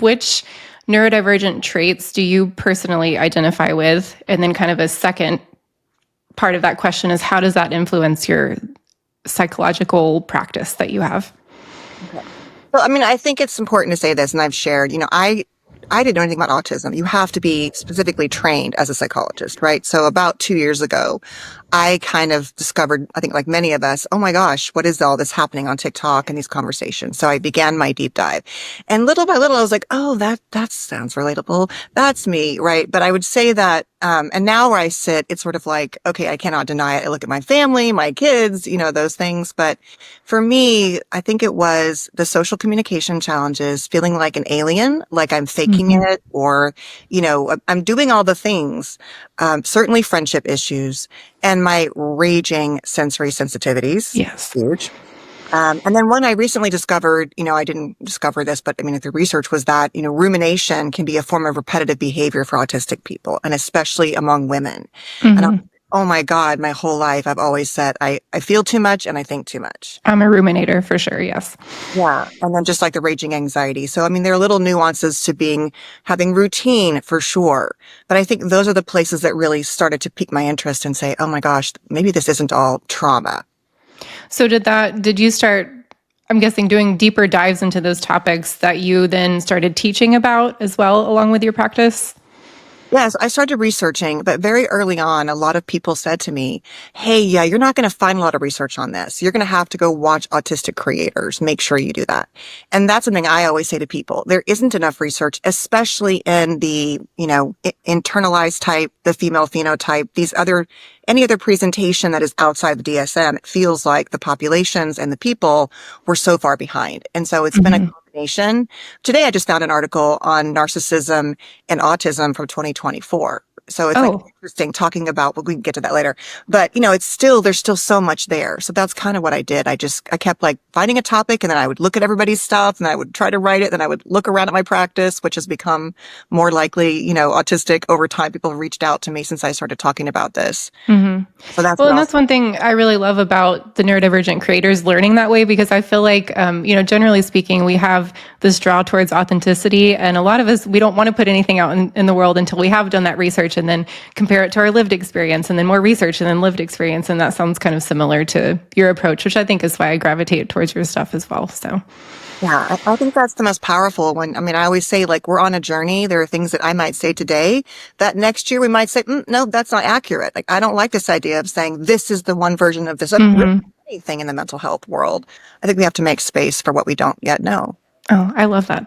Which neurodivergent traits do you personally identify with? And then kind of a second part of that question is, how does that influence your psychological practice that you have? Okay. So, I mean, I think it's important to say this, and I've shared, I didn't know anything about autism. You have to be specifically trained as a psychologist, right? So about 2 years ago, I kind of discovered, I think like many of us, oh my gosh, what is all this happening on TikTok and these conversations? So I began my deep dive. And little by little, I was like, oh, that sounds relatable. That's me, right? But I would say that, and now where I sit, it's sort of like, okay, I cannot deny it. I look at my family, my kids, those things. But for me, I think it was the social communication challenges, feeling like an alien, like I'm faking it, or, I'm doing all the things. Certainly friendship issues and my raging sensory sensitivities. Yes. Huge. And then one I recently discovered, I didn't discover this, but I mean, the research was that, rumination can be a form of repetitive behavior for autistic people, and especially among women. And oh my God, my whole life, I've always said, I feel too much and I think too much. I'm a ruminator for sure. Yes. Yeah. And then just like the raging anxiety. So, I mean, there are little nuances to having routine for sure. But I think those are the places that really started to pique my interest and say, oh my gosh, maybe this isn't all trauma. So did you start, I'm guessing, doing deeper dives into those topics that you then started teaching about as well, along with your practice? Yes, I started researching, but very early on, a lot of people said to me, hey, yeah, you're not going to find a lot of research on this. You're going to have to go watch autistic creators. Make sure you do that. And that's something I always say to people. There isn't enough research, especially in the, internalized type, the female phenotype, any other presentation that is outside the DSM. It feels like the populations and the people were so far behind. And so it's been a combination. Today, I just found an article on narcissism and autism from 2024. So it's like interesting talking about, well, we can get to that later, but there's still so much there. So that's kind of what I did. I kept like finding a topic, and then I would look at everybody's stuff, and I would try to write it. Then I would look around at my practice, which has become more likely, autistic over time. People have reached out to me since I started talking about this. So that's one thing I really love about the neurodivergent creators learning that way, because I feel like, generally speaking, we have this draw towards authenticity, and a lot of us, we don't want to put anything out in the world until we have done that research and then compare it to our lived experience, and then more research and then lived experience. And that sounds kind of similar to your approach, which I think is why I gravitate towards your stuff as well. So. Yeah, I think that's the most powerful I always say, like, we're on a journey. There are things that I might say today that next year we might say, no, that's not accurate. Like, I don't like this idea of saying this is the one version of this anything in the mental health world. I think we have to make space for what we don't yet know. Oh, I love that.